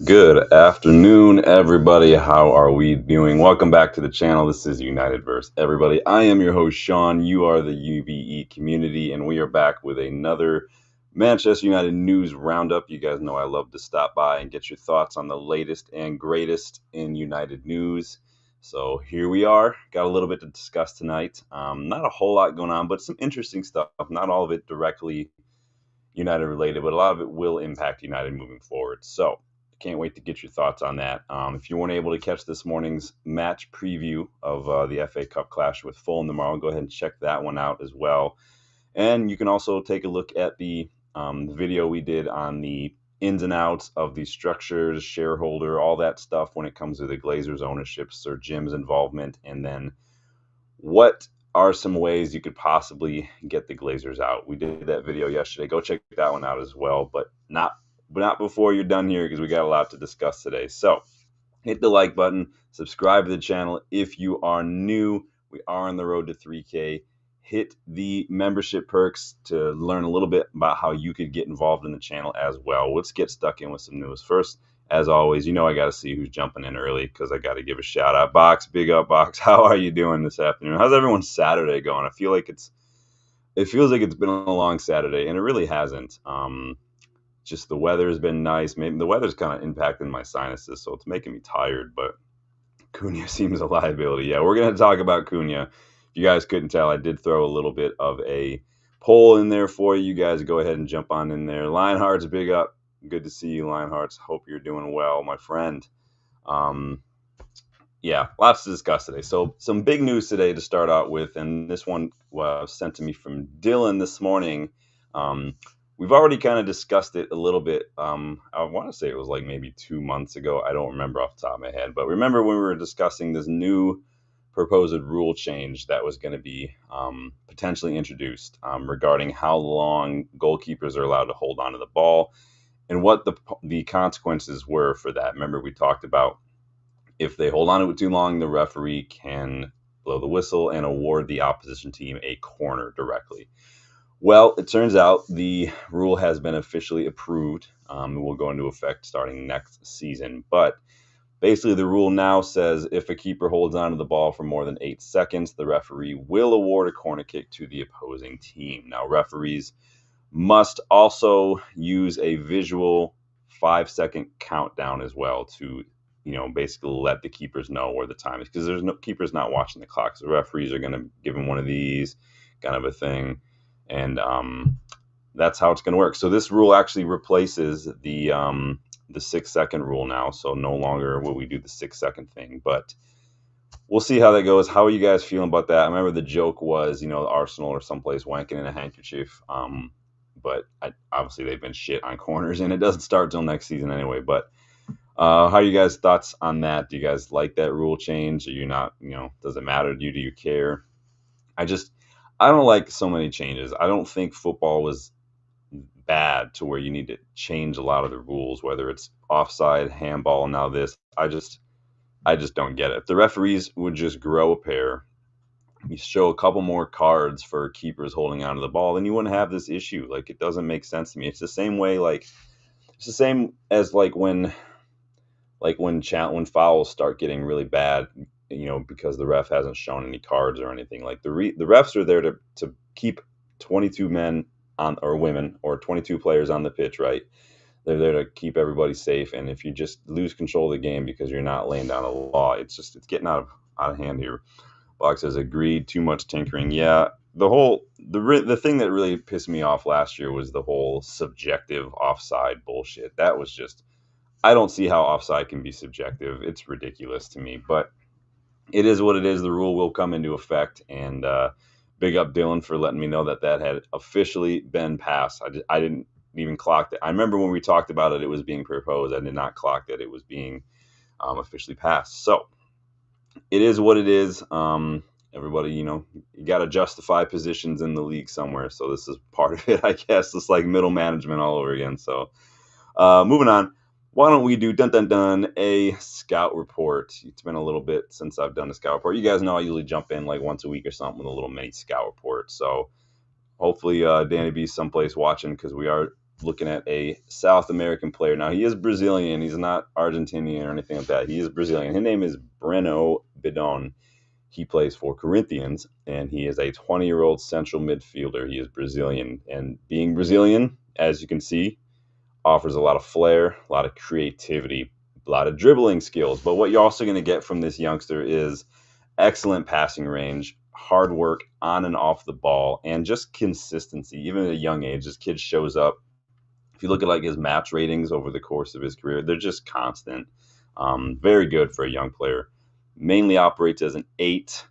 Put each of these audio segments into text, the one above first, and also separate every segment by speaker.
Speaker 1: Good afternoon, everybody. How are we doing? Welcome back to the channel. This is United versus everybody. I am your host, Sean. You are the UVE community, and we are back with another Manchester United News Roundup. You guys know I love to stop by and get your thoughts on the latest and greatest in United news. So here we are. Got a little bit to discuss tonight. Not a whole lot going on, but some interesting stuff. Not all of it directly United related, but a lot of it will impact United moving forward. So can't wait to get your thoughts on that. If you weren't able to catch this morning's match preview of the FA Cup clash with Fulham tomorrow, go ahead and check that one out as well. And you can also take a look at the video we did on the ins and outs of the structures, shareholder, all that stuff when it comes to the Glazers' ownership, Sir Jim's involvement, and then what are some ways you could possibly get the Glazers out. We did that video yesterday. Go check that one out as well, but not before you're done here because we got a lot to discuss today. So hit the like button, subscribe to the channel if you are new. We are on the road to 3K. Hit the membership perks to learn a little bit about how you could get involved in the channel as well. Let's get stuck in with some news. First, as always, I got to see who's jumping in early because I got to give a shout out. Box, big up, Box. How are you doing this afternoon? How's everyone's Saturday going? It feels like it's been a long Saturday, and it really hasn't. Just the weather has been nice. Maybe the weather's kind of impacting my sinuses, so it's making me tired. But Cunha seems a liability. Yeah, we're going to talk about Cunha. If you guys couldn't tell, I did throw a little bit of a poll in there for you. You guys go ahead and jump on in there. Lionheart's big up. Good to see you, Lionhearts. Hope you're doing well, my friend. Yeah, lots to discuss today. So some big news today to start out with, and this one was sent to me from Dylan this morning. We've already kind of discussed it a little bit. I want to say it was like maybe 2 months ago. I don't remember off the top of my head, but remember when we were discussing this new proposed rule change that was going to be potentially introduced regarding how long goalkeepers are allowed to hold onto the ball and what the consequences were for that. Remember we talked about if they hold on to it too long, the referee can blow the whistle and award the opposition team a corner directly. Well, it turns out the rule has been officially approved. It will go into effect starting next season. But basically, the rule now says if a keeper holds onto the ball for more than 8 seconds, the referee will award a corner kick to the opposing team. Now, referees must also use a visual 5-second countdown as well to, basically let the keepers know where the time is, because there's no keepers not watching the clock. So referees are going to give them one of these kind of a thing. And that's how it's going to work. So this rule actually replaces the 6-second rule now. So no longer will we do the 6-second thing, but we'll see how that goes. How are you guys feeling about that? I remember the joke was, Arsenal or someplace wanking in a handkerchief. But obviously they've been shit on corners, and it doesn't start till next season anyway. But how are you guys' thoughts on that? Do you guys like that rule change? Are you not, does it matter to you? Do you care? I don't like so many changes. I don't think football was bad to where you need to change a lot of the rules, whether it's offside, handball, now this. I just don't get it. If the referees would just grow a pair, you show a couple more cards for keepers holding onto the ball, then you wouldn't have this issue. Like, it doesn't make sense to me. It's the same way, it's the same as when fouls start getting really bad, because the ref hasn't shown any cards or anything. Like the refs are there to keep 22 men on, or women, or 22 players on the pitch, right? They're there to keep everybody safe. And if you just lose control of the game because you're not laying down a law, it's getting out of hand here. Box says agreed. Too much tinkering. Yeah, the thing that really pissed me off last year was the whole subjective offside bullshit. That was just, I don't see how offside can be subjective. It's ridiculous to me, but it is what it is. The rule will come into effect, and big up Dylan for letting me know that had officially been passed. I didn't even clock that. I remember when we talked about it, it was being proposed. I did not clock that it was being officially passed. So it is what it is. Everybody, you got to justify positions in the league somewhere. So this is part of it, I guess. It's like middle management all over again. So moving on. Why don't we do a scout report? It's been a little bit since I've done a scout report. You guys know I usually jump in like once a week or something with a little mini scout report. So hopefully Danny B's someplace watching, because we are looking at a South American player. Now, he is Brazilian. He's not Argentinian or anything like that. He is Brazilian. His name is Breno Bidon. He plays for Corinthians, and he is a 20-year-old central midfielder. He is Brazilian. And being Brazilian, as you can see, offers a lot of flair, a lot of creativity, a lot of dribbling skills. But what you're also going to get from this youngster is excellent passing range, hard work on and off the ball, and just consistency. Even at a young age, this kid shows up. If you look at like his match ratings over the course of his career, they're just constant. Very good for a young player. Mainly operates as an 8,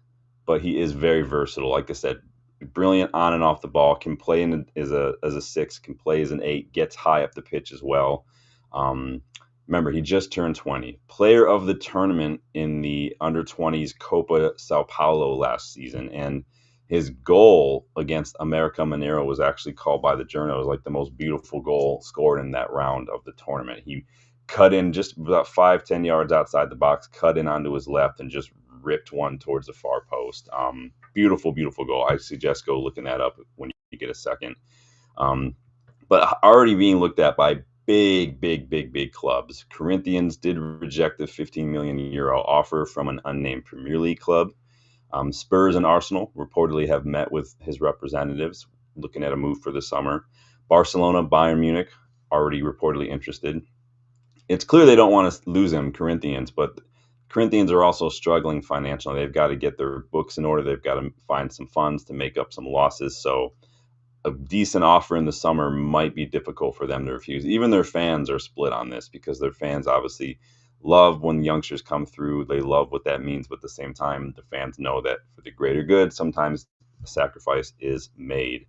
Speaker 1: but he is very versatile. Like I said, brilliant on and off the ball. Can play as a 6. Can play as an 8. Gets high up the pitch as well. Remember, he just turned 20. Player of the tournament in the under-20s Copa Sao Paulo last season, and his goal against America Mineiro was actually called by the journal as like the most beautiful goal scored in that round of the tournament. He cut in just about 5-10 yards outside the box, cut in onto his left, and just ripped one towards the far post. Beautiful, beautiful goal. I suggest go looking that up when you get a second. But already being looked at by big clubs. Corinthians did reject the 15 million euro offer from an unnamed Premier League club. Spurs and Arsenal reportedly have met with his representatives, looking at a move for the summer. Barcelona, Bayern Munich, already reportedly interested. It's clear they don't want to lose him, Corinthians, but Corinthians are also struggling financially. They've got to get their books in order. They've got to find some funds to make up some losses. So a decent offer in the summer might be difficult for them to refuse. Even their fans are split on this because their fans obviously love when youngsters come through. They love what that means, but at the same time, the fans know that for the greater good, sometimes a sacrifice is made.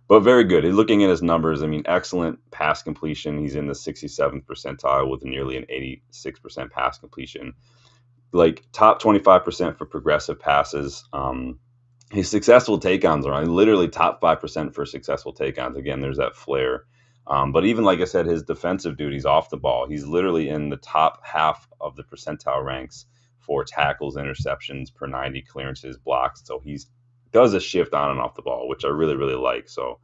Speaker 1: But very good. Looking at his numbers, I mean, excellent pass completion. He's in the 67th percentile with nearly an 86% pass completion. Like top 25% for progressive passes. His successful take-ons are literally top 5% for successful take-ons. Again, there's that flair. But even like I said, his defensive duties off the ball, he's literally in the top half of the percentile ranks for tackles, interceptions, per 90 clearances, blocks. So he's does a shift on and off the ball, which I really, really like. So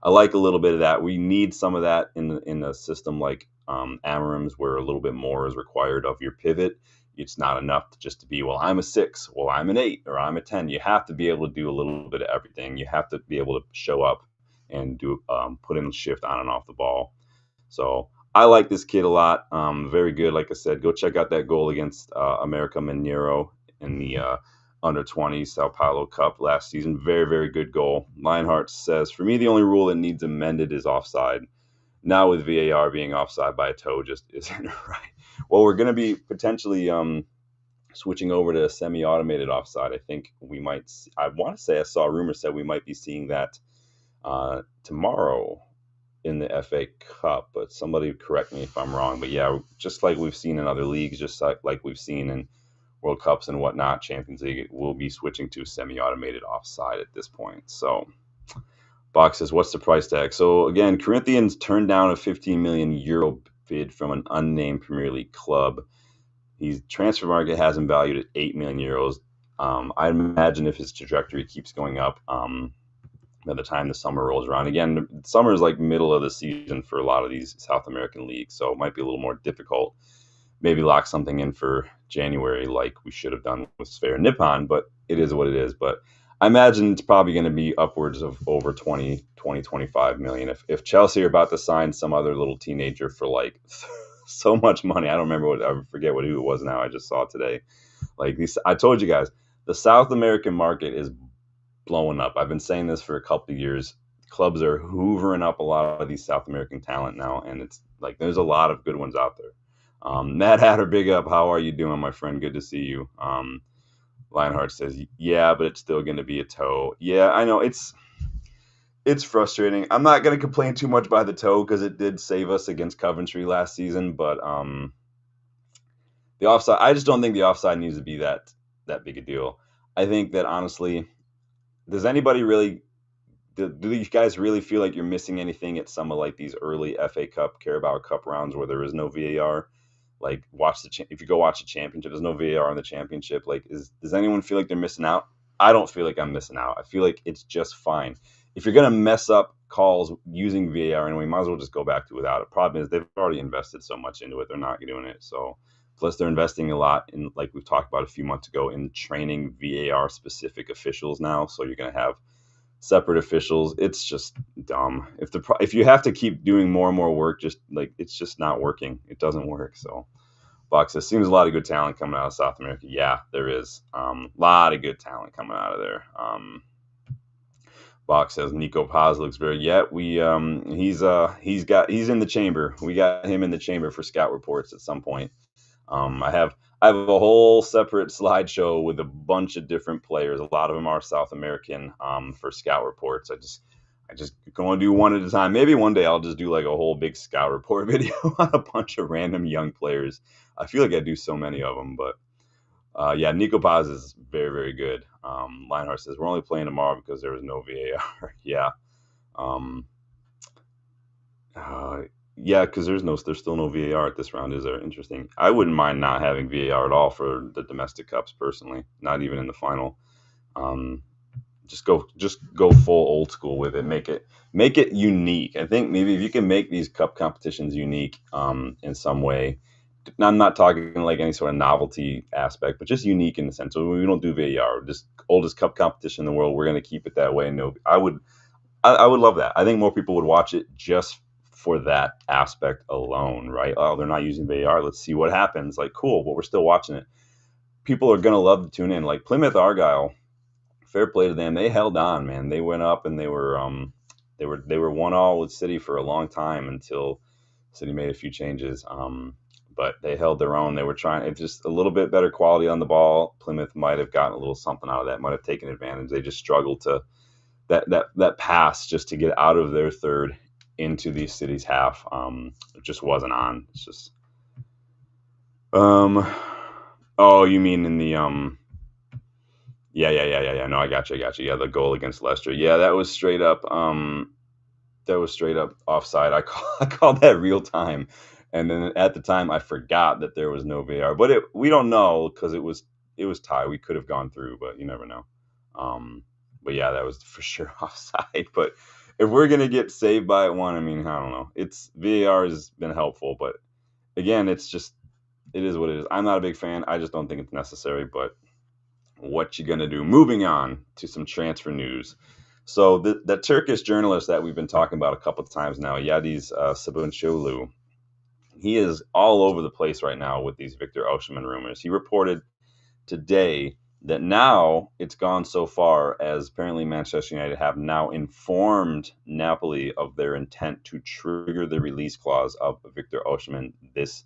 Speaker 1: I like a little bit of that. We need some of that in a system like Amorim's, where a little bit more is required of your pivot. It's not enough just to be, well, I'm a 6, well, I'm an 8, or I'm a 10. You have to be able to do a little bit of everything. You have to be able to show up and do put in a shift on and off the ball. So I like this kid a lot. Very good. Like I said, go check out that goal against America Mineiro in the under 20 Sao Paulo Cup last season. Very, very good goal. Lionheart says, for me, the only rule that needs amended is offside. Now with VAR being offside by a toe just isn't right. Well, we're going to be potentially switching over to semi-automated offside. I think we might. I want to say I saw a rumor said we might be seeing that tomorrow in the FA Cup, but somebody correct me if I'm wrong. But yeah, just like we've seen in other leagues, just like we've seen in World Cups and whatnot, Champions League, we'll be switching to semi-automated offside at this point. So Box says, what's the price tag? So again, Corinthians turned down a 15 million euro bid from an unnamed Premier League club. His transfer market has him valued at 8 million euros. I imagine if his trajectory keeps going up, by the time the summer rolls around, again, summer is like middle of the season for a lot of these South American leagues, so it might be a little more difficult. Maybe lock something in for January like we should have done with Sphere Nippon, but it is what it is. But I imagine it's probably going to be upwards of over 25 million. If Chelsea are about to sign some other little teenager for like so much money, I don't remember I forget who it was now. I just saw it today. Like these, I told you guys, the South American market is blowing up. I've been saying this for a couple of years. Clubs are hoovering up a lot of these South American talent now, and it's like there's a lot of good ones out there. Matt Hatter, big up. How are you doing, my friend? Good to see you. Lionheart says, yeah, but it's still going to be a toe. Yeah, I know. It's frustrating. I'm not going to complain too much by the toe because it did save us against Coventry last season, but the offside, I just don't think the offside needs to be that big a deal. I think that honestly, does anybody really, do you guys really feel like you're missing anything at some of like these early FA Cup, Carabao Cup rounds where there is no VAR? Like if you go watch the championship, there's no VAR in the championship. Like, does anyone feel like they're missing out? I don't feel like I'm missing out. I feel like it's just fine. if you're going to mess up calls using VAR anyway, might as well just go back to without it. Problem is they've already invested so much into it, they're not doing it. So plus they're investing a lot in, like we've talked about a few months ago, in training VAR specific officials now. So you're going to have separate officials. It's just dumb. If you have to keep doing more and more work, just like it's just not working. It doesn't work. So Box says, seems a lot of good talent coming out of South America. Yeah, there is a lot of good talent coming out of there. Box says Nico Paz looks very. Yeah, he's in the chamber. We got him in the chamber for scout reports at some point. I have a whole separate slideshow with a bunch of different players. A lot of them are South American for scout reports. I just can only do one at a time. Maybe one day I'll just do like a whole big scout report video on a bunch of random young players. I feel like I do so many of them, but yeah, Nico Paz is very, very good. Lionheart says, we're only playing tomorrow because there was no VAR. Yeah. Yeah, because there's still no VAR at this round, is there? Interesting. I wouldn't mind not having VAR at all for the domestic cups, personally. Not even in the final. Just go full old school with it. Make it unique. I think maybe if you can make these cup competitions unique in some way. I'm not talking like any sort of novelty aspect, but just unique in the sense. So we don't do VAR, just oldest cup competition in the world. We're going to keep it that way. No, I would love that. I think more people would watch it just for that aspect alone, right? Oh, they're not using VAR. Let's see what happens. Like, cool, but we're still watching it. People are going to love to tune in. Like Plymouth Argyle, fair play to them. They held on, man. They went up and they were 1-1 with City for a long time until City made a few changes. But they held their own. They were trying. It's just a little bit better quality on the ball. Plymouth might have gotten a little something out of that. Might have taken advantage. They just struggled to that pass just to get out of their third into the City's half. It just wasn't on. It's just. Oh, you mean in the Yeah. No, I got you. Yeah, the goal against Leicester. Yeah, that was straight up. That was straight up offside. I called that real time, and then at the time I forgot that there was no VAR. But we don't know because it was tied. We could have gone through, but you never know. But yeah, that was for sure offside. But if we're gonna get saved by one, I mean, I don't know. VAR has been helpful, but again, it is what it is. I'm not a big fan. I just don't think it's necessary. But what you gonna do? Moving on to some transfer news. So the Turkish journalist that we've been talking about a couple of times now, Yadiz Sabuncuoglu, he is all over the place right now with these Victor Osimhen rumors. He reported today that now it's gone so far as apparently Manchester United have now informed Napoli of their intent to trigger the release clause of Victor Osimhen this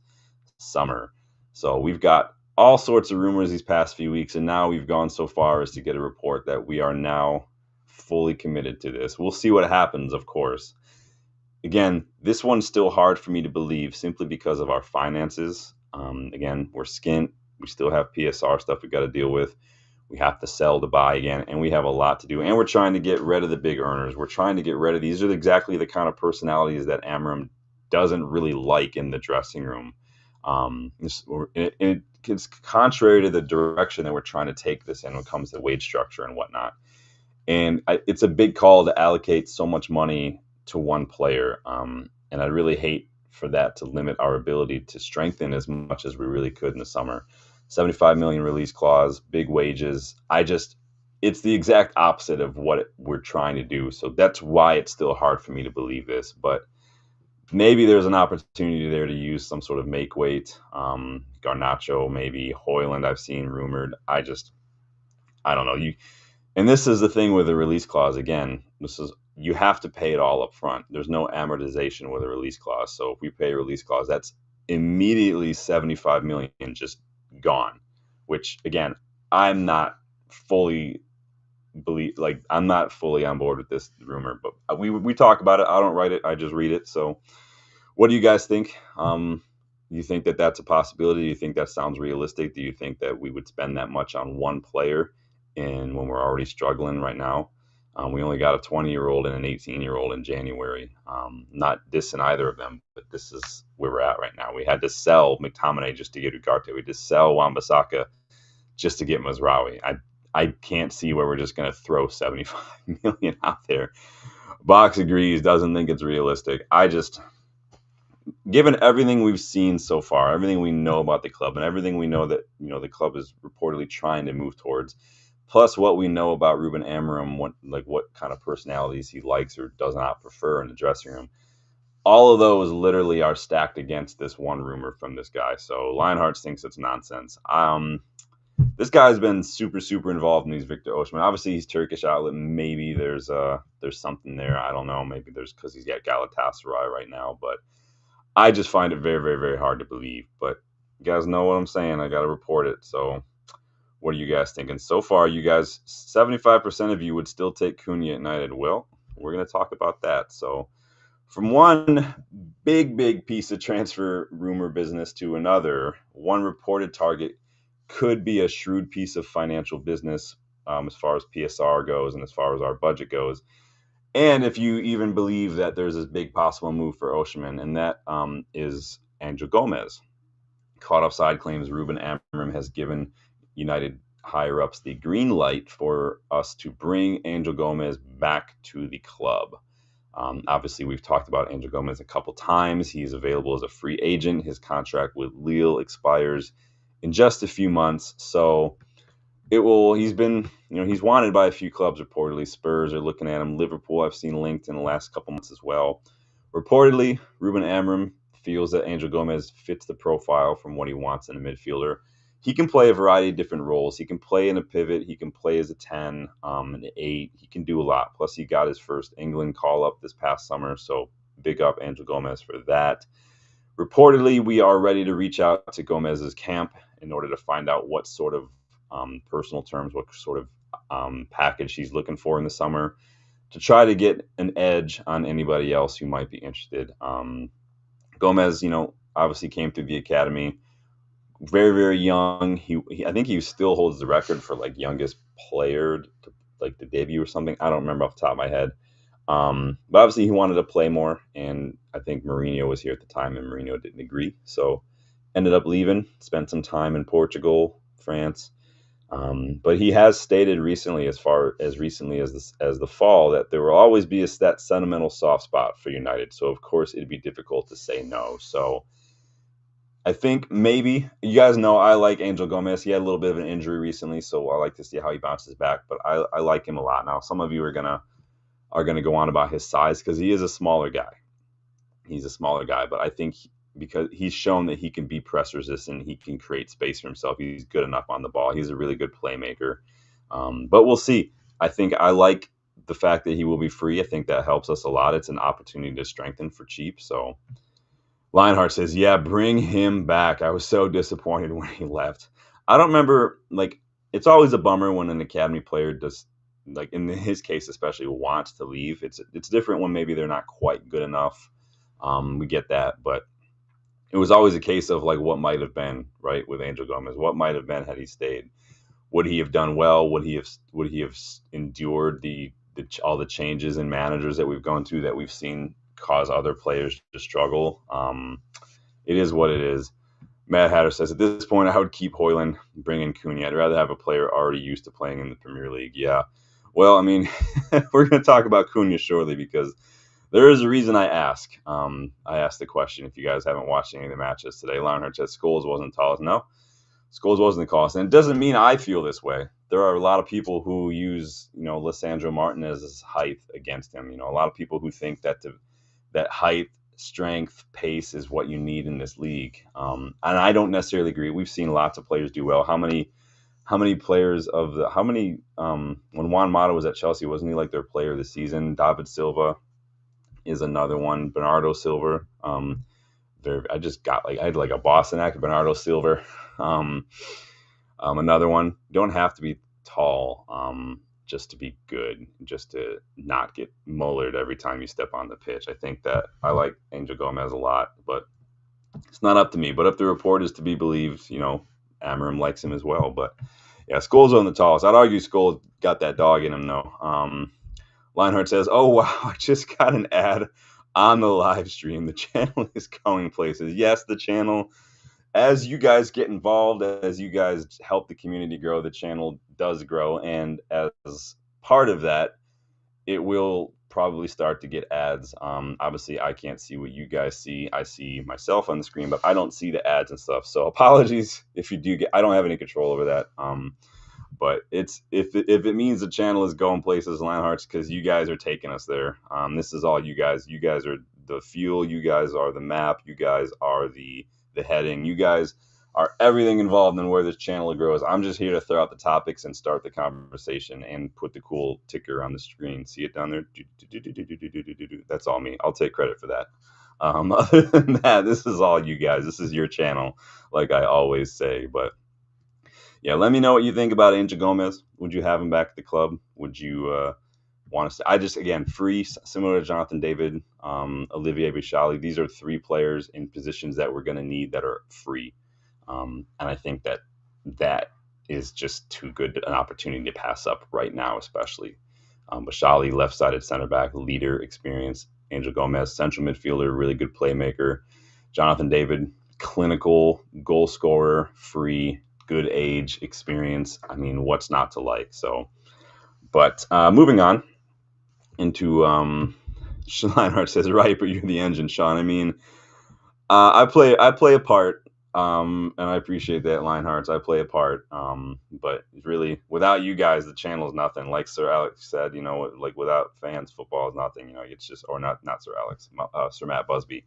Speaker 1: summer. So we've got all sorts of rumors these past few weeks, and now we've gone so far as to get a report that we are now fully committed to this. We'll see what happens, of course. Again, this one's still hard for me to believe simply because of our finances. Again, we're skint. We still have PSR stuff we got to deal with. We have to sell to buy again, and we have a lot to do. And we're trying to get rid of the big earners. We're trying to get rid of these are exactly the kind of personalities that amorim doesn't really like in the dressing room. It's contrary to the direction that we're trying to take this in when it comes to wage structure and whatnot. And it's a big call to allocate so much money to one player. And I really hate for that to limit our ability to strengthen as much as we really could in the summer. 75 million release clause, big wages. It's the exact opposite of what we're trying to do. So that's why it's still hard for me to believe this. But maybe there's an opportunity there to use some sort of make weight. Garnacho, maybe Hoyland, I've seen rumored. I don't know. And this is the thing with the release clause. Again, you have to pay it all up front. There's no amortization with a release clause. So if we pay a release clause, that's immediately 75 million just gone. Which again, I'm not fully on board with this rumor. But we talk about it. I don't write it. I just read it. So what do you guys think? You think that that's a possibility? Do you think that sounds realistic? Do you think that we would spend that much on one player? And when we're already struggling right now, we only got a 20-year-old and an 18-year-old in January. Not dissing either of them, but this is where we're at right now. We had to sell McTominay just to get Ugarte. We had to sell Wan-Bissaka just to get Mazraoui. I can't see where we're just going to throw 75 million out there. Box agrees, doesn't think it's realistic. Given everything we've seen so far, everything we know about the club, and everything we know that the club is reportedly trying to move towards, plus what we know about Ruben Amorim, what kind of personalities he likes or does not prefer in the dressing room, all of those literally are stacked against this one rumor from this guy. So Lionheart thinks it's nonsense. This guy's been super, super involved in these Victor Osimhen. Obviously, he's Turkish outlet. Maybe there's something there. I don't know. Maybe there's because he's at Galatasaray right now. But I just find it very, very, very hard to believe. But you guys know what I'm saying. I got to report it. So what are you guys thinking? So far, you guys, 75% of you would still take Cunha at United. Well, we're going to talk about that. So from one big, big piece of transfer rumor business to another, one reported target could be a shrewd piece of financial business as far as PSR goes and as far as our budget goes. And if you even believe that there's this big possible move for Osimhen, and that is Angel Gomez. Caught offside claims Ruben Amorim has given United higher-ups the green light for us to bring Angel Gomez back to the club. Obviously, we've talked about Angel Gomez a couple times. He's available as a free agent. His contract with Lille expires in just a few months. So he's been, he's wanted by a few clubs reportedly. Spurs are looking at him. Liverpool, I've seen linked in the last couple months as well. Reportedly, Ruben Amorim feels that Angel Gomez fits the profile from what he wants in a midfielder. He can play a variety of different roles. He can play in a pivot. He can play as a 10, an 8. He can do a lot. Plus, he got his first England call-up this past summer. So big up Angel Gomez for that. Reportedly, we are ready to reach out to Gomez's camp in order to find out what sort of personal terms, what sort of package he's looking for in the summer to try to get an edge on anybody else who might be interested. Gomez, obviously came through the academy, very, very young. I think he still holds the record for youngest player to debut or something. I don't remember off the top of my head. But obviously he wanted to play more, and I think Mourinho was here at the time, and Mourinho didn't agree. So ended up leaving, spent some time in Portugal, France. But he has stated recently, as far as recently as the fall, that there will always be that sentimental soft spot for United. So of course it'd be difficult to say no. So I think maybe, you guys know I like Angel Gomez. He had a little bit of an injury recently, so I like to see how he bounces back. But I like him a lot. Now some of you are gonna go on about his size because he is a smaller guy. He's a smaller guy, but I think because he's shown that he can be press resistant, he can create space for himself. He's good enough on the ball. He's a really good playmaker. But we'll see. I think I like the fact that he will be free. I think that helps us a lot. It's an opportunity to strengthen for cheap. So Lionheart says, yeah, bring him back. I was so disappointed when he left. I don't remember, it's always a bummer when an academy player does, in his case especially, wants to leave. It's different when maybe they're not quite good enough. We get that, but it was always a case of what might have been, right, with Angel Gomez. What might have been had he stayed? Would he have done well? Would he have endured all the changes in managers that we've gone through that we've seen cause other players to struggle? It is what it is. Matt Hatter says, at this point, I would keep Højlund, bring in Cunha. I'd rather have a player already used to playing in the Premier League. Yeah. Well, I mean, we're going to talk about Cunha shortly because there is a reason I ask. I asked the question, if you guys haven't watched any of the matches today. Lionheart said Scholes wasn't tallest. No, Scholes wasn't the tallest. And it doesn't mean I feel this way. There are a lot of people who use, Lisandro Martinez's height against him. A lot of people who think that that height, strength, pace is what you need in this league. And I don't necessarily agree. We've seen lots of players do well. How many players when Juan Mata was at Chelsea, wasn't he their player of the season? David Silva is another one. Bernardo Silva. I just got I had a Boston actor, Bernardo Silva. Another one. Don't have to be tall just to be good, just to not get mullered every time you step on the pitch. I think that I like Angel Gomez a lot, but it's not up to me. But if the report is to be believed, Amorim likes him as well. But yeah, Scholes on the tallest. I'd argue Scholes got that dog in him though. Lionheart says, oh wow, I just got an ad on the live stream. The channel is going places. Yes, the channel as you guys get involved, as you guys help the community grow, the channel does grow, and as part of that, it will probably start to get ads. Obviously, I can't see what you guys see. I see myself on the screen, but I don't see the ads and stuff. So apologies if you do get. I don't have any control over that. But it's if it means the channel is going places, Lionhearts, because you guys are taking us there. This is all you guys. You guys are the fuel. You guys are the map. You guys are the heading. You guys are everything involved in where this channel grows. I'm just here to throw out the topics and start the conversation and put the cool ticker on the screen. See it down there? That's all me. I'll take credit for that. Other than that, this is all you guys. This is your channel, like I always say. But yeah, let me know what you think about Angel Gomez. Would you have him back at the club? Would you want to? I just, again, free, similar to Jonathan David, Olivier Bichali. These are three players in positions that we're going to need that are free. And I think that is just too good an opportunity to pass up right now, especially. Bichali, left-sided center back, leader, experience. Angel Gomez, central midfielder, really good playmaker. Jonathan David, clinical goal scorer, free, good age, experience. I mean, what's not to like? So, but moving on into Lionheart says, right, but you're the engine, Sean. I mean, I play a part. And I appreciate that, Lionhearts. I play a part. But really, without you guys, the channel is nothing. Like Sir Alex said, like without fans, football is nothing. It's just, or not Sir Alex, Sir Matt Busby.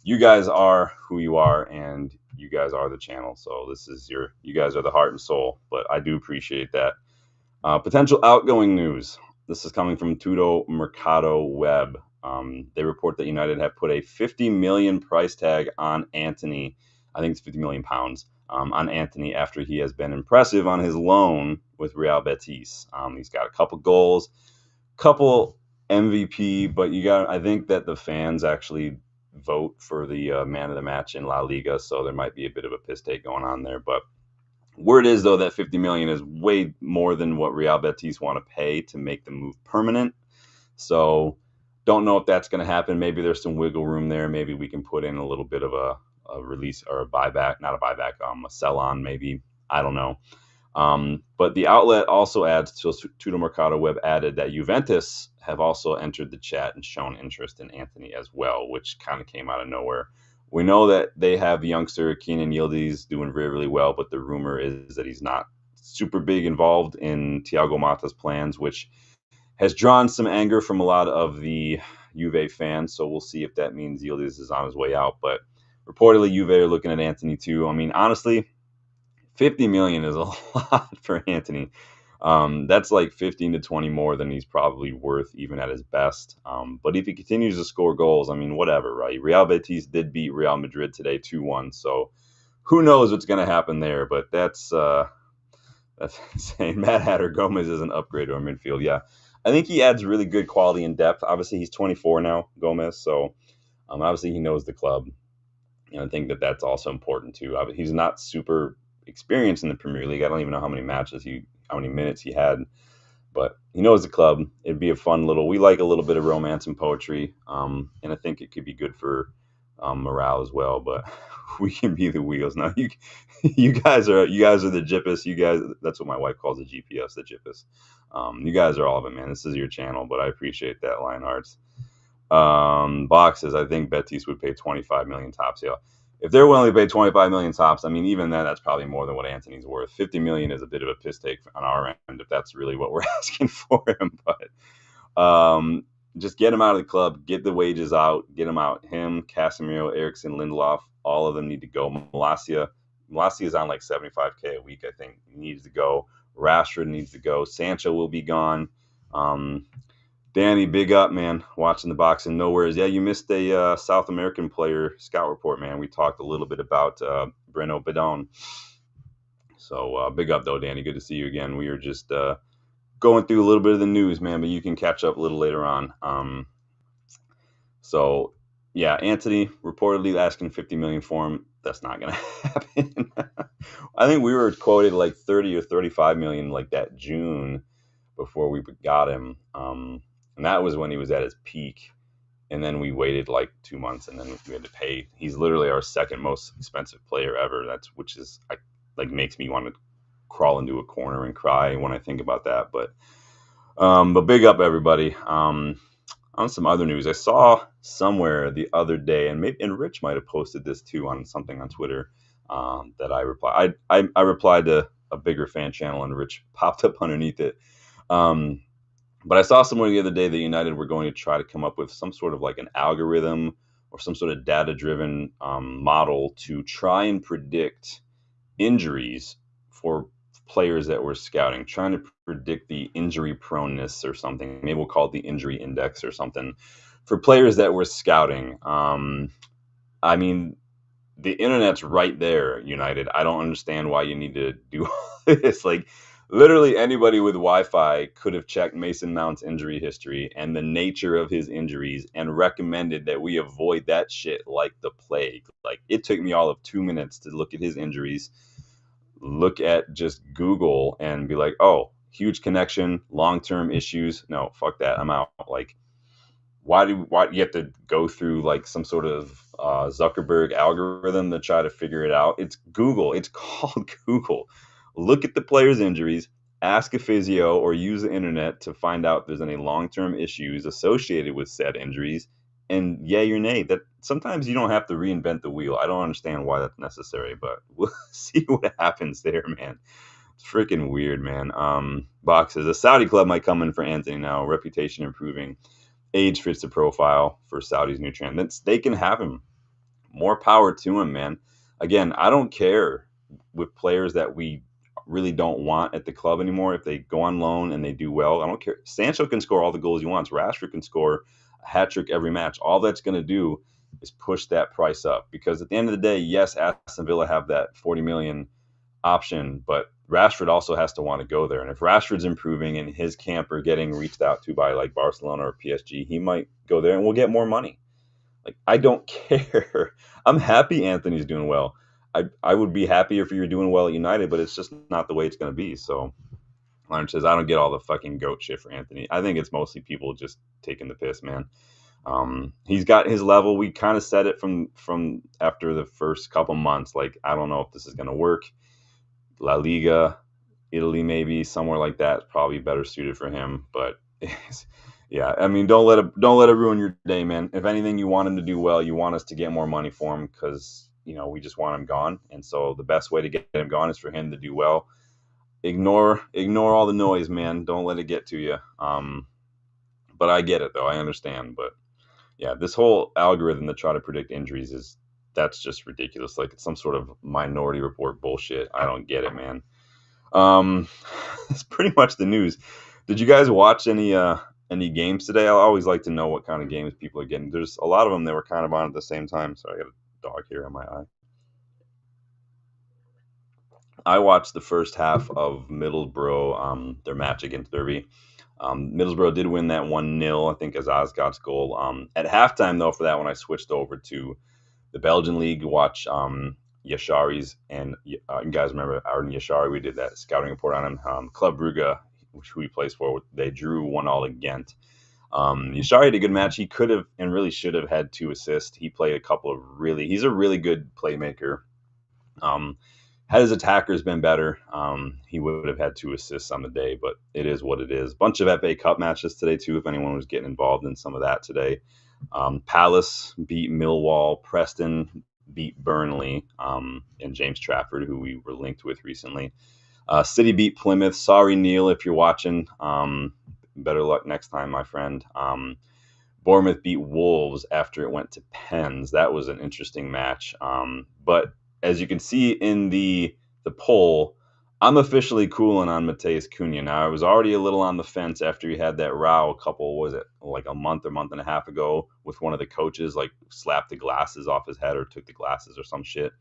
Speaker 1: You guys are who you are, and you guys are the channel. So this is you guys are the heart and soul. But I do appreciate that. Potential outgoing news. This is coming from Tutto Mercato Web. They report that United have put a 50 million price tag on Anthony. I think it's 50 million pounds on Anthony after he has been impressive on his loan with Real Betis. He's got a couple goals, couple MVP, but I think that the fans actually vote for the man of the match in La Liga, so there might be a bit of a piss take going on there. But word is, though, that 50 million is way more than what Real Betis want to pay to make the move permanent. So don't know if that's going to happen. Maybe there's some wiggle room there. Maybe we can put in a little bit of a release or a buyback, not a buyback, a sell on maybe. I don't know. But the outlet also adds, to Tutto Mercato Web added that Juventus have also entered the chat and shown interest in Anthony as well, which kind of came out of nowhere. We know that they have youngster Kenan Yildiz doing really, really well, but the rumor is that he's not super big involved in Thiago Motta's plans, which has drawn some anger from a lot of the Juve fans. So we'll see if that means Yildiz is on his way out. But reportedly, Juve are looking at Anthony too. I mean, honestly, 50 million is a lot for Anthony. That's like 15 to 20 more than he's probably worth even at his best. But if he continues to score goals, I mean, whatever, right? Real Betis did beat Real Madrid today 2-1. So who knows what's going to happen there? But that's insane. Matt Hatter, Gomez is an upgrade to our midfield. Yeah, I think he adds really good quality and depth. Obviously, he's 24 now, Gomez. So obviously he knows the club. I think that that's also important too. He's not super experienced in the Premier League. I don't even know how many minutes he had, but he knows the club. It'd be a fun we like a little bit of romance and poetry, and I think it could be good for morale as well. But we can be the wheels now. You guys are the GPS. You guys, that's what my wife calls the GPS, the GPS. You guys are all of it, man. This is your channel, but I appreciate that, Lionhearts. Boxes, I think Betis would pay 25 million tops. Yeah, if they're willing to pay 25 million tops, I mean, even then, that's probably more than what Anthony's worth. 50 million is a bit of a piss take on our end if that's really what we're asking for him. But just get him out of the club, get the wages out, get him out. Him, Casemiro, Eriksson, Lindelof, all of them need to go. Malacia is on like 75K a week, I think. He needs to go. Rashford needs to go. Sancho will be gone. Danny, big up, man. Watching the box and nowheres. Yeah, you missed a South American player scout report, man. We talked a little bit about Breno Bedon. So big up, though, Danny. Good to see you again. We were just going through a little bit of the news, man, but you can catch up a little later on. So, yeah, Anthony reportedly asking 50 million for him. That's not going to happen. I think we were quoted like 30 or 35 million like that June before we got him. And that was when he was at his peak and then we waited like 2 months, and then we had to pay. He's literally our second most expensive player ever. Which is like makes me want to crawl into a corner and cry when I think about that. But big up everybody. On some other news, I saw somewhere the other day, and Rich might have posted this too on something on Twitter. That I replied. I replied to a bigger fan channel, and Rich popped up underneath it. But I saw somewhere the other day that United were going to try to come up with some sort of like an algorithm or some sort of data-driven model to try and predict injuries for players that we're scouting, trying to predict the injury proneness or something. Maybe we'll call it the injury index or something for players that we're scouting. I mean, the internet's right there, United. I don't understand why you need to do all this. Like, literally anybody with Wi-Fi could have checked Mason Mount's injury history and the nature of his injuries and recommended that we avoid that shit like the plague. Like, it took me all of 2 minutes to look at his injuries, look at just Google and be like, oh, huge connection, long-term issues. No, fuck that. I'm out. Like, why do you have to go through like some sort of Zuckerberg algorithm to try to figure it out? It's Google. It's called Google. Look at the player's injuries, ask a physio, or use the internet to find out if there's any long-term issues associated with said injuries, and yay or nay. That sometimes you don't have to reinvent the wheel. I don't understand why that's necessary, but we'll see what happens there, man. It's freaking weird, man. Boxes. A Saudi club might come in for Anthony now. Reputation improving. Age fits the profile for Saudi's new trend. They can have him. More power to him, man. Again, I don't care with players that we really don't want at the club anymore. If they go on loan and they do well, I don't care. Sancho can score all the goals he wants. Rashford can score a hat trick every match. All that's going to do is push that price up, because at the end of the day, yes, Aston Villa have that 40 million option, but Rashford also has to want to go there. And if Rashford's improving and his camp are getting reached out to by like Barcelona or PSG, he might go there and we'll get more money. Like, I don't care. I'm happy Anthony's doing well. I would be happier if you were doing well at United, but it's just not the way it's going to be. So Lawrence says, I don't get all the fucking goat shit for Anthony. I think it's mostly people just taking the piss, man. He's got his level. We kind of said it from after the first couple months. Like, I don't know if this is going to work. La Liga, Italy, maybe somewhere like that, probably better suited for him. But yeah, I mean, don't let it ruin your day, man. If anything, you want him to do well. You want us to get more money for him because, you know, we just want him gone. And so the best way to get him gone is for him to do well. Ignore all the noise, man. Don't let it get to you. But I get it, though. I understand. But yeah, this whole algorithm to try to predict injuries that's just ridiculous. Like, it's some sort of Minority Report bullshit. I don't get it, man. It's pretty much the news. Did you guys watch any games today? I always like to know what kind of games people are getting. There's a lot of them that were kind of on at the same time. So I got a dog here on my eye. I watched the first half of Middlesbrough, their match against Derby. Middlesbrough did win that 1-0, I think, as Osgott's goal. At halftime, though, for that one, I switched over to the Belgian league to watch Yashari's. And you guys remember Arden Yashari? We did that scouting report on him. Club Brugge, who he plays for, they drew 1-1 against. Yashari had a good match. He could have and really should have had 2 assists. He played a couple of he's a really good playmaker. Had his attackers been better, he would have had 2 assists on the day, but it is what it is. Bunch of FA Cup matches today, too, if anyone was getting involved in some of that today. Palace beat Millwall. Preston beat Burnley, and James Trafford, who we were linked with recently. City beat Plymouth. Sorry, Neil, if you're watching. Better luck next time, my friend. Bournemouth beat Wolves after it went to pens. That was an interesting match. But as you can see in the poll, I'm officially cooling on Mateus Cunha. Now, I was already a little on the fence after he had that row a month and a half ago with one of the coaches, like slapped the glasses off his head or took the glasses or some shit.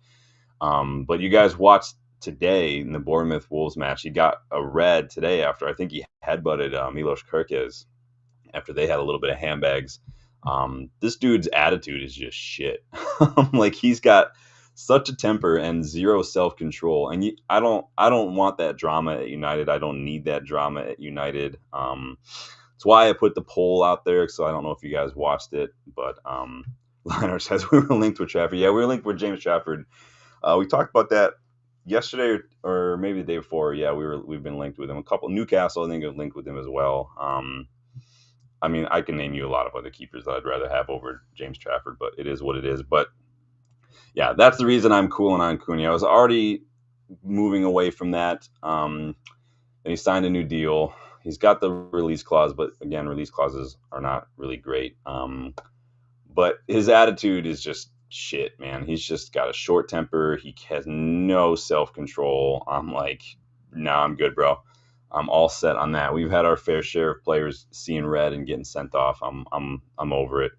Speaker 1: But you guys watched today in the Bournemouth Wolves match. He got a red today after I think he headbutted Milos Kerkez after they had a little bit of handbags. This dude's attitude is just shit. Like, he's got such a temper and zero self-control, and I don't want that drama at United. I don't need that drama at United. That's why I put the poll out there. So I don't know if you guys watched it, but Liner says we were linked with Trafford. Yeah, we were linked with James Trafford. We talked about that yesterday or maybe the day before. Yeah, we've been linked with him. A couple Newcastle, I think, are linked with him as well. I mean, I can name you a lot of other keepers that I'd rather have over James Trafford, but it is what it is. But yeah, that's the reason I'm cooling on Cunha. I was already moving away from that. And he signed a new deal. He's got the release clause, but again, release clauses are not really great. But his attitude is just shit, man. He's just got a short temper. He has no self-control. I'm like, nah, I'm good, bro. I'm all set on that. We've had our fair share of players seeing red and getting sent off. I'm over it.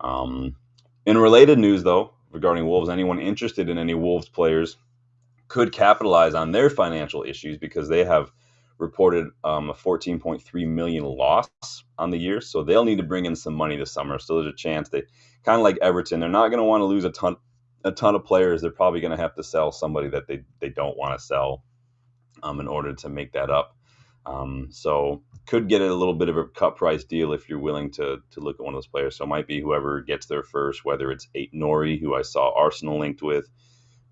Speaker 1: In related news, though, regarding Wolves, anyone interested in any Wolves players could capitalize on their financial issues because they have reported a 14.3 million loss on the year, so they'll need to bring in some money this summer. So there's a chance they kind of like Everton. They're not going to want to lose a ton of players. They're probably going to have to sell somebody that they don't want to sell in order to make that up. So could get a little bit of a cut price deal if you're willing to look at one of those players. So it might be whoever gets there first, whether it's Nori, who I saw Arsenal linked with,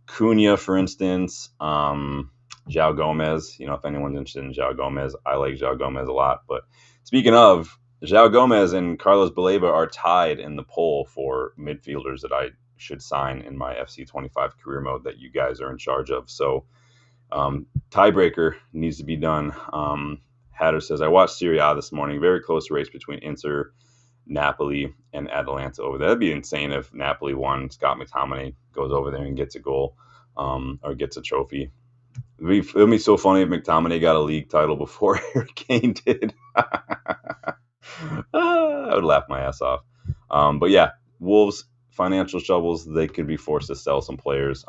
Speaker 1: Cunha, for instance, João Gomez. You know, if anyone's interested in João Gomez, I like João Gomez a lot. But speaking of, João Gomez and Carlos Baleba are tied in the poll for midfielders that I should sign in my FC25 career mode that you guys are in charge of. So tiebreaker needs to be done. Hatter says, I watched Serie A this morning. Very close race between Inter, Napoli, and Atalanta over there. That'd be insane if Napoli won. Scott McTominay goes over there and gets a goal or gets a trophy. It'd be so funny if McTominay got a league title before Harry Kane did. I would laugh my ass off. But yeah, Wolves, financial troubles. They could be forced to sell some players.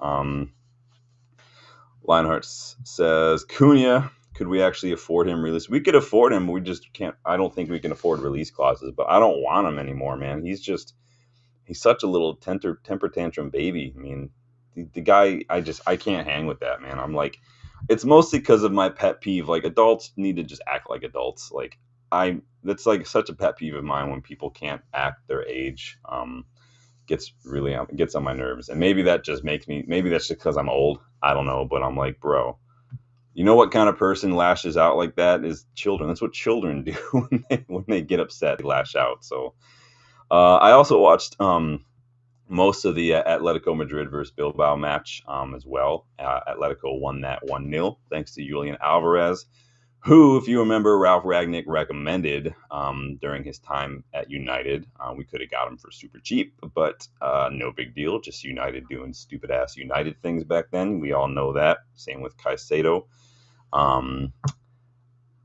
Speaker 1: Lionheart says, Cunha, could we actually afford him release? We could afford him. We just can't. I don't think we can afford release clauses, but I don't want him anymore, man. He's such a little temper tantrum baby. I mean, the guy, I can't hang with that, man. I'm like, it's mostly because of my pet peeve. Like, adults need to just act like adults. Like, that's like such a pet peeve of mine when people can't act their age. Gets on my nerves. And maybe that just maybe that's just because I'm old. I don't know, but I'm like, bro, you know what kind of person lashes out like that is children. That's what children do when they get upset, they lash out. So I also watched most of the Atletico Madrid versus Bilbao match as well. Atletico won that 1-0 thanks to Julian Alvarez, who, if you remember, Ralph Ragnick recommended during his time at United. We could have got him for super cheap, but no big deal. Just United doing stupid-ass United things back then. We all know that. Same with Caicedo.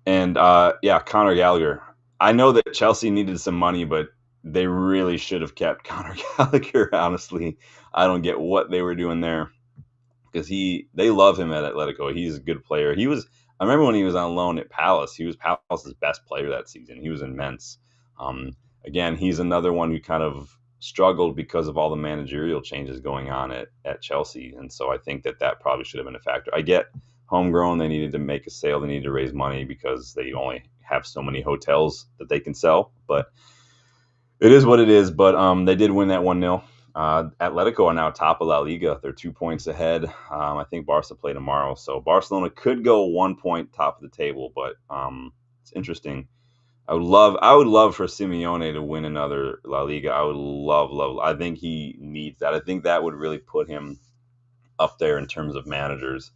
Speaker 1: Yeah, Conor Gallagher. I know that Chelsea needed some money, but they really should have kept Conor Gallagher, honestly. I don't get what they were doing there because they love him at Atletico. He's a good player. I remember when he was on loan at Palace. He was Palace's best player that season. He was immense. Again, he's another one who kind of struggled because of all the managerial changes going on at Chelsea. And so I think that probably should have been a factor. I get homegrown. They needed to make a sale. They needed to raise money because they only have so many hotels that they can sell. But it is what it is. But they did win that 1-0. Atletico are now top of La Liga. They're 2 points ahead. I think Barca play tomorrow. So Barcelona could go 1 point top of the table, but it's interesting. I would love for Simeone to win another La Liga. I would love. I think he needs that. I think that would really put him up there in terms of managers.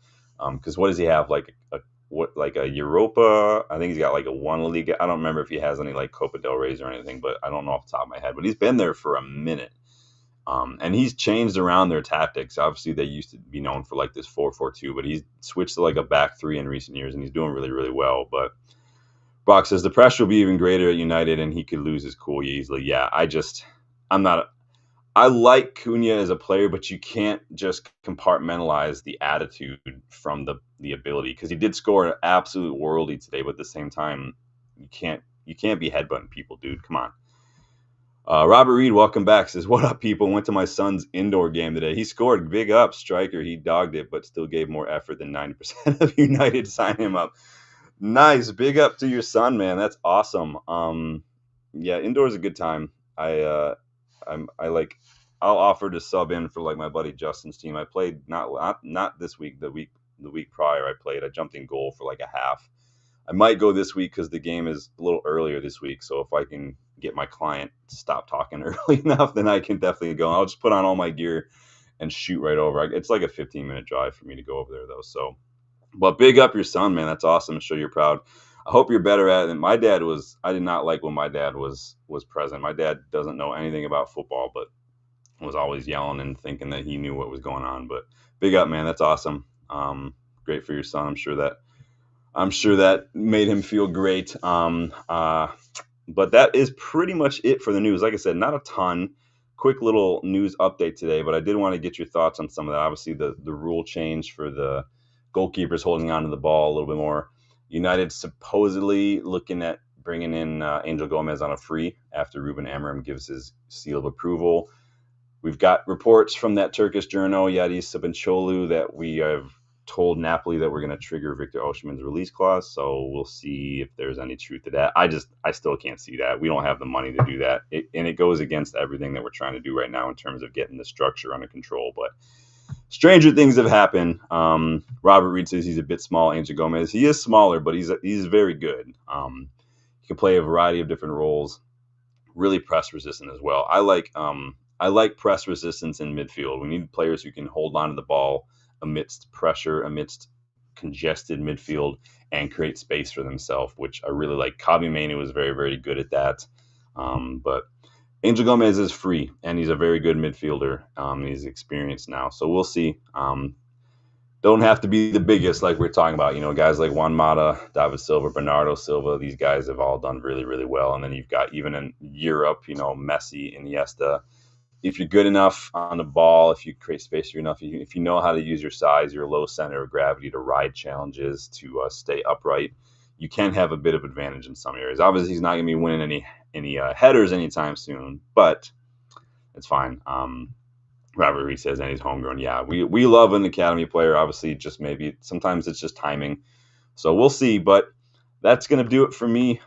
Speaker 1: Because what does he have? Like a Europa? I think he's got like a one La Liga. I don't remember if he has any like Copa del Rey or anything, but I don't know off the top of my head. But he's been there for a minute. And he's changed around their tactics. Obviously, they used to be known for like this 4-4-2, but he's switched to like a back three in recent years, and he's doing really, really well. But Brock says the pressure will be even greater at United, and he could lose his cool easily. Yeah, I like Cunha as a player, but you can't just compartmentalize the attitude from the ability, because he did score an absolute worldie today, but at the same time, you can't be headbutting people, dude. Come on. Robert Reed, welcome back, says, what up, people? Went to my son's indoor game today. He scored. Big up, striker. He dogged it, but still gave more effort than 90% of United. Sign him up. Nice. Big up to your son, man. That's awesome. Yeah, indoor is a good time. I like. I'll offer to sub in for like my buddy Justin's team. I played not this week. The week prior, I played. I jumped in goal for like a half. I might go this week because the game is a little earlier this week. So if I can get my client to stop talking early enough, then I can definitely go. I'll just put on all my gear and shoot right over. It's like a 15-minute drive for me to go over there though. So, but big up your son, man. That's awesome to show you're proud. I hope you're better at it than my dad was. I did not like when my dad was present. My dad doesn't know anything about football, but was always yelling and thinking that he knew what was going on. But big up, man. That's awesome. Great for your son. I'm sure that made him feel great. But that is pretty much it for the news. Like I said, not a ton. Quick little news update today, but I did want to get your thoughts on some of that. Obviously, the rule change for the goalkeepers holding on to the ball a little bit more. United supposedly looking at bringing in Angel Gomez on a free after Ruben Amorim gives his seal of approval. We've got reports from that Turkish journal, Yadis Sabunçoğlu, that we have told Napoli that we're going to trigger Victor Osimhen's release clause. So we'll see if there's any truth to that. I still can't see that. We don't have the money to do that. And it goes against everything that we're trying to do right now in terms of getting the structure under control. But stranger things have happened. Robert Reed says he's a bit small. Angel Gomez, he is smaller, but he's very good. He can play a variety of different roles. Really press resistant as well. I like press resistance in midfield. We need players who can hold on to the ball amidst pressure, amidst congested midfield, and create space for themselves, which I really like. Kabi Manu is very, very good at that. But Angel Gomez is free, and he's a very good midfielder. He's experienced now, so we'll see. Don't have to be the biggest like we're talking about. Guys like Juan Mata, David Silva, Bernardo Silva, these guys have all done really, really well. And then you've got, even in Europe, Messi, Iniesta. If you're good enough on the ball, if you create space for enough, if you know how to use your size, your low center of gravity to ride challenges, to stay upright, you can have a bit of advantage in some areas. Obviously, he's not going to be winning any headers anytime soon, but it's fine. Robert Reed says, and he's homegrown. Yeah, we love an academy player. Obviously, just maybe sometimes it's just timing. So we'll see. But that's going to do it for me.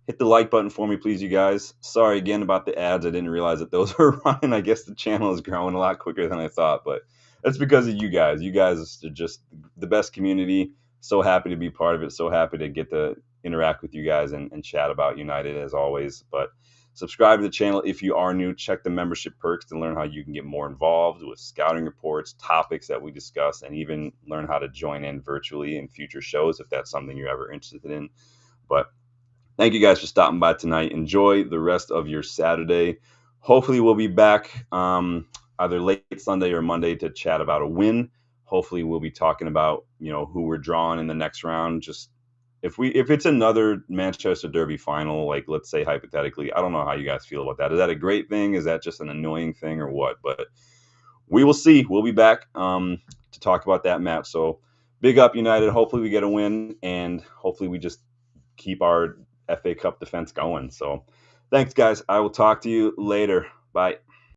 Speaker 1: Hit the like button for me, please, you guys. Sorry again about the ads. I didn't realize that those were running. I guess the channel is growing a lot quicker than I thought, but that's because of you guys. You guys are just the best community. So happy to be part of it. So happy to get to interact with you guys and chat about United as always. But subscribe to the channel if you are new. Check the membership perks to learn how you can get more involved with scouting reports, topics that we discuss, and even learn how to join in virtually in future shows if that's something you're ever interested in. But thank you guys for stopping by tonight. Enjoy the rest of your Saturday. Hopefully we'll be back either late Sunday or Monday to chat about a win. Hopefully we'll be talking about, who we're drawing in the next round. Just if it's another Manchester Derby final, like let's say hypothetically, I don't know how you guys feel about that. Is that a great thing? Is that just an annoying thing or what? But we will see. We'll be back to talk about that match. So big up United. Hopefully we get a win, and hopefully we just keep our FA Cup defense going. So thanks, guys. I will talk to you later. Bye.